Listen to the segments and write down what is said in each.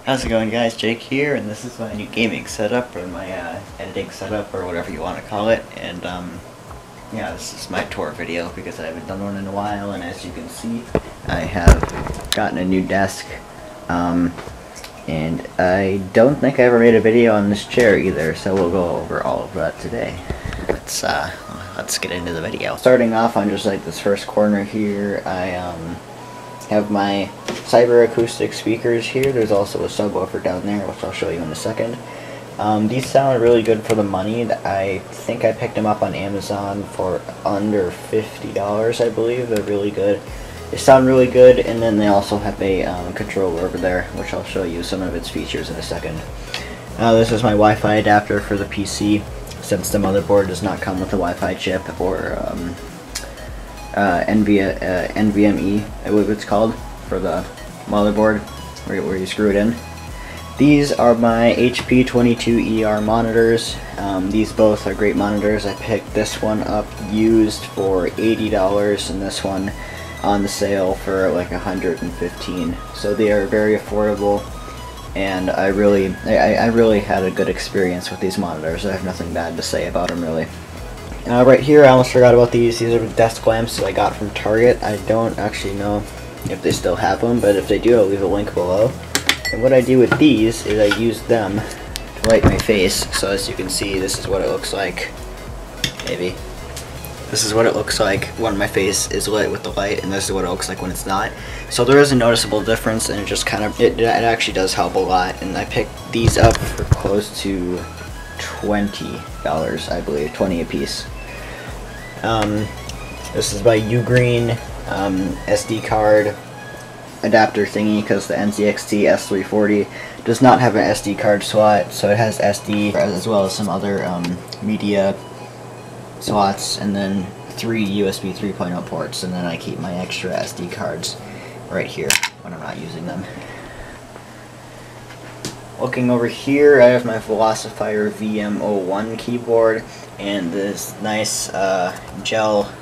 How's it going, guys? Jake here, and this is my new gaming setup, or my editing setup, or whatever you want to call it. And yeah, this is my tour video because I haven't done one in a while. And as you can see, I have gotten a new desk, and I don't think I ever made a video on this chair either. So we'll go over all of that today. Let's get into the video. Starting off on just like this first corner here, I have my Cyber acoustic speakers here. There's also a subwoofer down there, which I'll show you in a second. These sound really good for the money. I think I picked them up on Amazon for under $50, I believe. They're really good. They sound really good, and then they also have a controller over there, which I'll show you some of its features in a second. This is my Wi-Fi adapter for the PC, since the motherboard does not come with a Wi-Fi chip or NVMe, I believe it's called, for the motherboard where you screw it in. These are my HP 22ER monitors. These both are great monitors. I picked this one up used for $80 and this one on the sale for like $115. So they are very affordable, and I really had a good experience with these monitors. I have nothing bad to say about them, really. Right here, I almost forgot about these. These are desk lamps that I got from Target. I don't actually know if they still have them, but if they do, I'll leave a link below. And what I do with these is I use them to light my face. So as you can see, this is what it looks like. Maybe. This is what it looks like when my face is lit with the light, and this is what it looks like when it's not. So there is a noticeable difference, and it just kind of, it actually does help a lot. And I picked these up for close to $20, I believe, 20 a piece. This is by Ugreen SD card adapter thingy, because the NZXT S340 does not have an SD card slot, so it has SD as well as some other media slots, and then 3 USB 3.0 ports, and then I keep my extra SD cards right here when I'm not using them. Looking over here, I have my Velocifier VM01 keyboard and this nice gel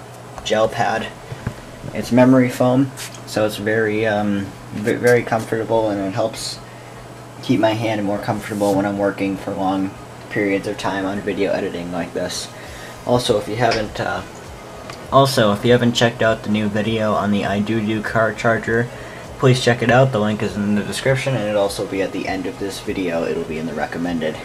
pad. It's memory foam, so it's very comfortable, and it helps keep my hand more comfortable when I'm working for long periods of time on video editing like this. Also, if you haven't checked out the new video on the iDoDo car charger, please check it out. The link is in the description, and it'll also be at the end of this video. It'll be in the recommended.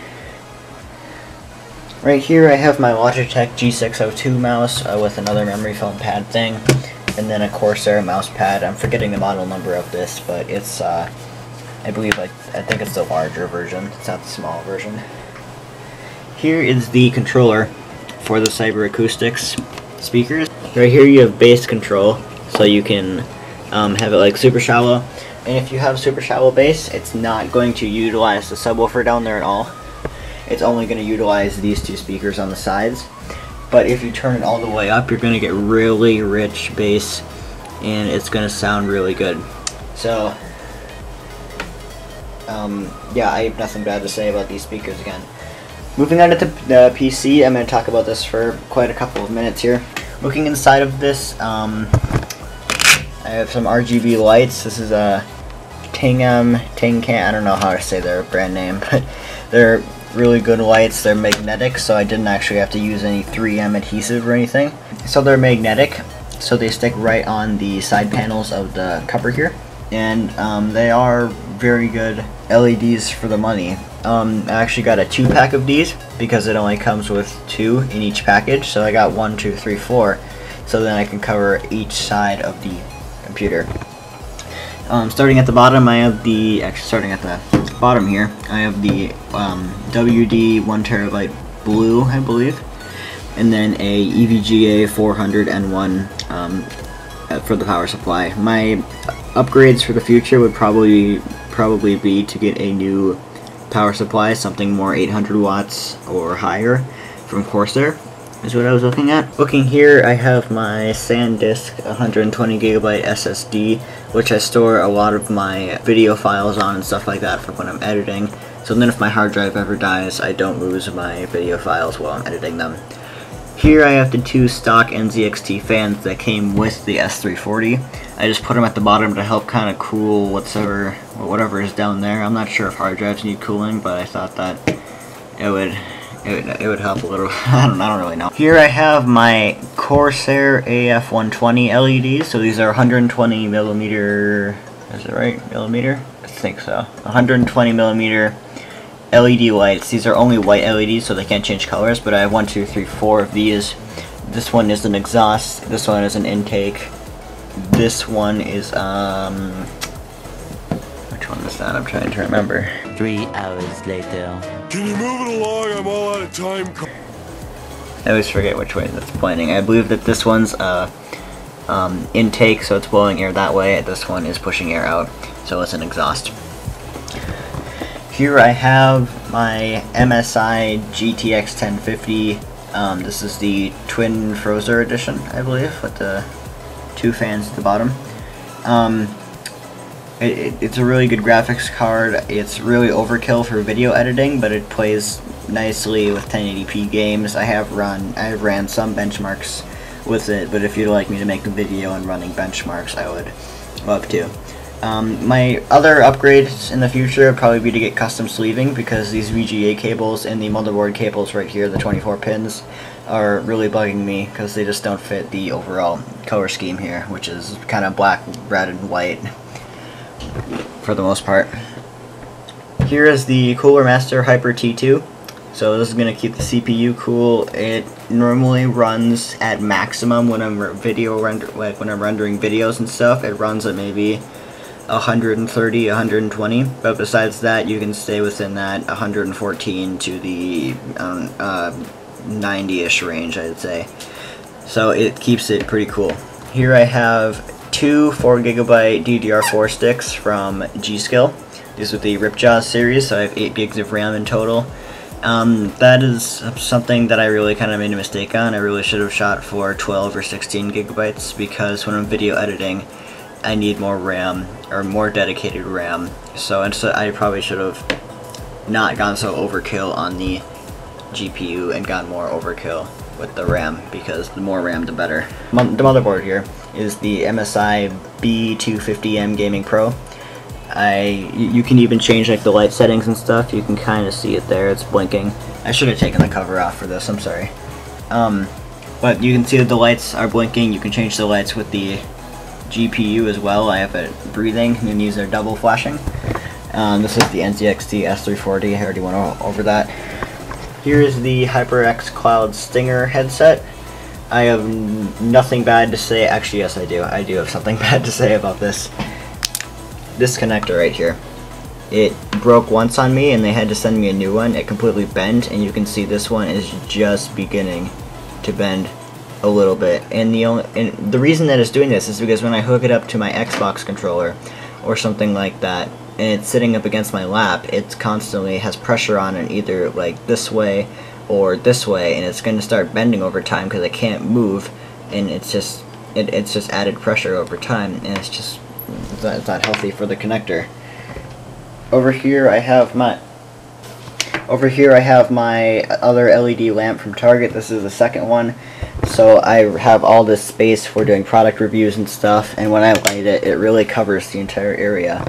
Right here I have my Logitech G602 mouse with another memory foam pad thing, and then a Corsair mouse pad. I'm forgetting the model number of this, but it's I think it's the larger version. It's not the small version. Here is the controller for the Cyber Acoustics speakers. Right here you have bass control, so you can have it like super shallow, and if you have super shallow bass, it's not going to utilize the subwoofer down there at all. It's only going to utilize these two speakers on the sides. But if you turn it all the way up, you're going to get really rich bass, and it's going to sound really good. So yeah, I have nothing bad to say about these speakers again. Moving on to the PC, I'm going to talk about this for quite a couple of minutes here. Looking inside of this, I have some RGB lights. This is a Tingcam, I don't know how to say their brand name, but they're really good lights. They're magnetic, so I didn't actually have to use any 3M adhesive or anything. So they're magnetic, so they stick right on the side panels of the cover here. And they are very good LEDs for the money. I actually got a 2-pack of these because it only comes with 2 in each package. So I got 1, 2, 3, 4. So then I can cover each side of the computer. Starting at the bottom, starting at the bottom here, I have the WD 1TB blue, I believe, and then a EVGA 400N1 for the power supply. My upgrades for the future would probably be to get a new power supply, something more 800 watts or higher from Corsair, is what I was looking at. Looking here, I have my SanDisk 120GB SSD, which I store a lot of my video files on and stuff like that for when I'm editing. So then if my hard drive ever dies, I don't lose my video files while I'm editing them. Here I have the 2 stock NZXT fans that came with the S340. I just put them at the bottom to help kind of cool whatever whatever is down there. I'm not sure if hard drives need cooling, but I thought that it would help a little. I don't really know. Here I have my Corsair AF120 LEDs. So these are 120 millimeter. Is it right? Millimeter? I think so. 120 millimeter LED lights. These are only white LEDs, so they can't change colors. But I have 1, 2, 3, 4 of these. This one is an exhaust. This one is an intake. This one is which one is that? I'm trying to remember. 3 hours later. Can you move it along? I'm all out of time. I always forget which way that's pointing. I believe that this one's intake, so it's blowing air that way. This one is pushing air out, so it's an exhaust. Here I have my MSI GTX 1050. This is the Twin Frozr edition, I believe, with the 2 fans at the bottom. It's a really good graphics card. It's really overkill for video editing, but it plays nicely with 1080p games. I ran some benchmarks with it, but if you'd like me to make a video on running benchmarks, I would love to. My other upgrades in the future would probably be to get custom sleeving, because these VGA cables and the motherboard cables right here, the 24 pins, are really bugging me because they just don't fit the overall color scheme here, which is kind of black, red, and white for the most part. Here is the Cooler Master Hyper T2. So this is going to keep the CPU cool. It normally runs at maximum when I'm when I'm rendering videos and stuff. It runs at maybe 130, 120, but besides that you can stay within that 114 to the 90-ish range, I'd say. So it keeps it pretty cool. Here I have 2 4GB DDR4 sticks from G.Skill. These are the Ripjaw series, so I have 8 gigs of RAM in total. That is something that I really kind of made a mistake on. I really should have shot for 12 or 16 gigabytes, because when I'm video editing I need more RAM, or more dedicated RAM. So I probably should have not gone so overkill on the GPU and gone more overkill with the RAM, because the more RAM the better. The motherboard here is the MSI B250M Gaming Pro. You can even change like the light settings and stuff. You can kind of see it there, it's blinking. I should have taken the cover off for this, I'm sorry. But you can see that the lights are blinking. You can change the lights with the GPU as well. I have it breathing, and these are double flashing. This is the NZXT S340, I already went over that. Here is the HyperX Cloud Stinger headset. I have nothing bad to say. Actually, yes, I do. I do have something bad to say about this. This connector right here. It broke once on me, and they had to send me a new one. It completely bent, and you can see this one is just beginning to bend a little bit. And the reason that it's doing this is because when I hook it up to my Xbox controller or something like that, and it's sitting up against my lap, it constantly has pressure on it, either like this way or this way, and it's going to start bending over time because I can't move, and it's just added pressure over time, and it's not healthy for the connector. Over here I have my other LED lamp from Target. This is the second one. So I have all this space for doing product reviews and stuff, and when I light it, it really covers the entire area.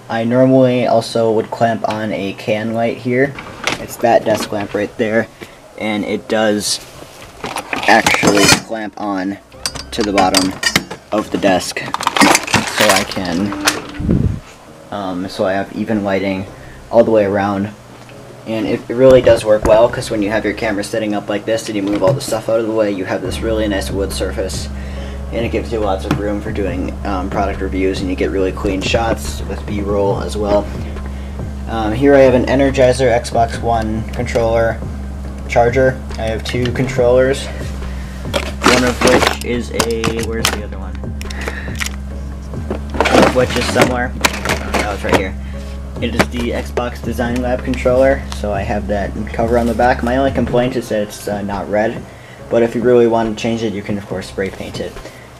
I normally also would clamp on a can light here. It's that desk lamp right there, and it does actually clamp on to the bottom of the desk, so I can so I have even lighting all the way around. And it really does work well, because when you have your camera sitting up like this and you move all the stuff out of the way, you have this really nice wood surface, and it gives you lots of room for doing product reviews, and you get really clean shots with B-roll as well. Here I have an Energizer Xbox One controller charger. I have 2 controllers, one of which is where's the other one? One of which is somewhere. Oh, it's right here. It is the Xbox Design Lab controller, so I have that cover on the back. My only complaint is that it's not red, but if you really want to change it, you can of course spray paint it.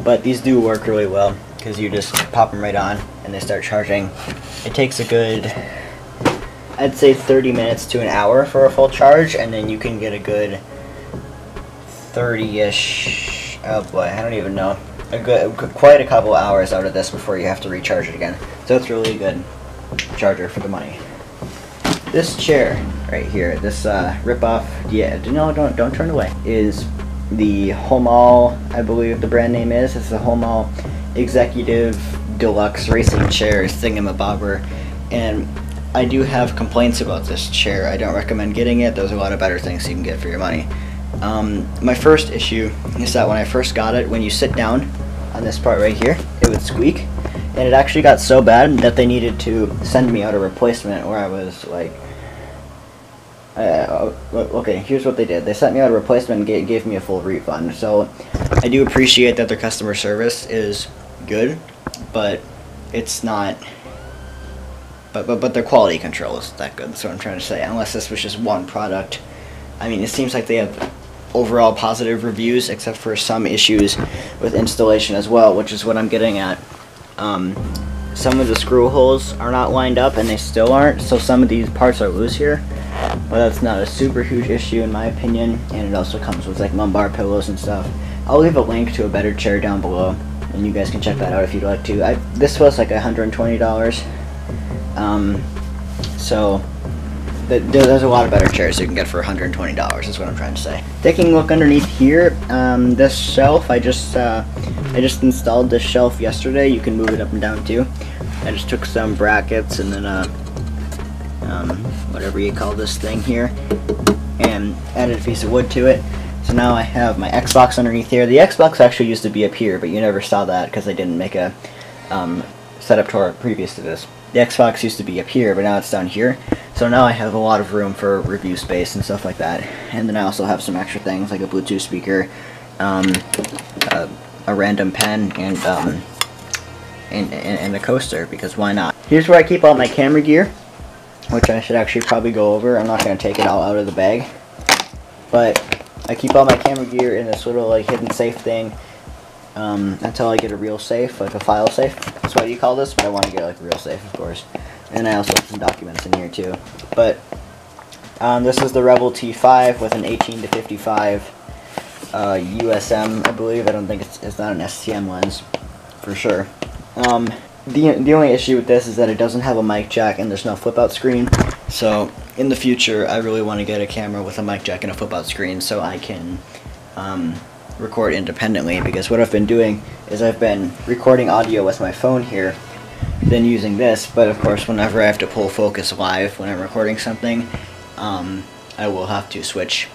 But these do work really well, because you just pop them right on and they start charging. It takes a good, I'd say 30 minutes to an hour for a full charge, and then you can get a good 30-ish, oh boy, I don't even know, quite a couple hours out of this before you have to recharge it again. So it's really good. charger for the money. This chair right here, this rip-off, yeah, no, don't turn away, is the Homal, I believe the brand name is. It's the Homal Executive Deluxe Racing Chair thingamabobber, and I do have complaints about this chair. I don't recommend getting it. There's a lot of better things you can get for your money. My first issue is that when I first got it, when you sit down on this part right here, it would squeak, and it actually got so bad that they needed to send me out a replacement, where I was like, okay, here's what they did. They sent me out a replacement and gave me a full refund. So I do appreciate that their customer service is good, but it's not, but their quality control is that good. That's what I'm trying to say. Unless this was just one product. I mean, it seems like they have overall positive reviews, except for some issues with installation as well, which is what I'm getting at. Some of the screw holes are not lined up, and they still aren't, so some of these parts are loose here. But that's not a super huge issue in my opinion, and it also comes with like lumbar pillows and stuff. I'll leave a link to a better chair down below, and you guys can check that out if you'd like to. This was like $120. So there's a lot of better chairs you can get for $120 is what I'm trying to say. Taking a look underneath here, this shelf, I just installed this shelf yesterday. You can move it up and down too. I just took some brackets and then whatever you call this thing here, and added a piece of wood to it. So now I have my Xbox underneath here. The Xbox actually used to be up here, but you never saw that because I didn't make a setup tour previous to this. The Xbox used to be up here, but now it's down here. So now I have a lot of room for review space and stuff like that. And then I also have some extra things like a Bluetooth speaker, a random pen, and a coaster, because why not? Here's where I keep all my camera gear, which I should actually probably go over. I'm not going to take it all out of the bag, but I keep all my camera gear in this little like hidden safe thing until I get a real safe, like a file safe. That's what you call this, but I want to get like a real safe, of course. And I also have some documents in here too. But this is the Rebel T5 with an 18 to 55 USM, I believe. I don't think it's not an STM lens for sure. The only issue with this is that it doesn't have a mic jack and there's no flip out screen. So in the future, I really want to get a camera with a mic jack and a flip out screen so I can record independently, because what I've been doing is I've been recording audio with my phone here, then using this, but of course whenever I have to pull focus live when I'm recording something, I will have to switch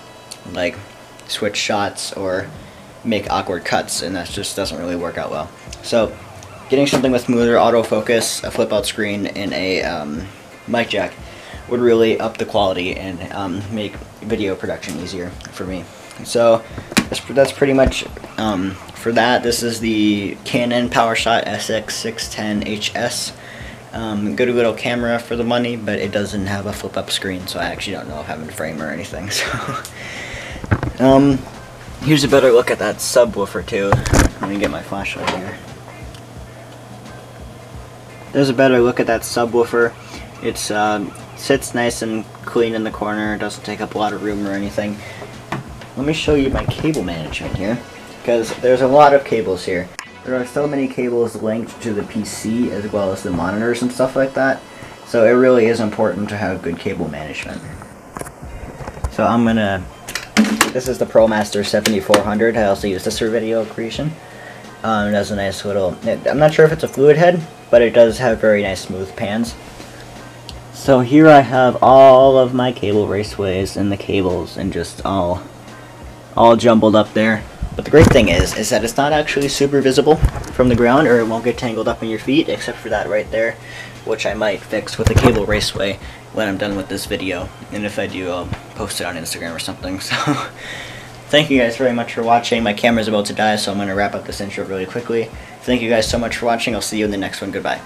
shots or make awkward cuts, and that just doesn't really work out well. So getting something with smoother autofocus, a flip out screen, and a mic jack would really up the quality and make video production easier for me. So that's pretty much for that. This is the Canon PowerShot SX610HS. Good little camera for the money, but it doesn't have a flip up screen, so I actually don't know if I have a frame or anything. So here's a better look at that subwoofer too. Let me get my flashlight here. There's a better look at that subwoofer. It's sits nice and clean in the corner. It doesn't take up a lot of room or anything. Let me show you my cable management here, because there's a lot of cables here. There are so many cables linked to the PC as well as the monitors and stuff like that. So it really is important to have good cable management. So this is the ProMaster 7400. I also use this for video creation. It has a nice little, I'm not sure if it's a fluid head, but it does have very nice smooth pans. So here I have all of my cable raceways and the cables and just all jumbled up there. But the great thing is that it's not actually super visible from the ground, or it won't get tangled up in your feet, except for that right there, which I might fix with a cable raceway when I'm done with this video. And if I do, I'll post it on Instagram or something. So thank you guys very much for watching. My camera's about to die, so I'm going to wrap up this intro really quickly. Thank you guys so much for watching. I'll see you in the next one. Goodbye.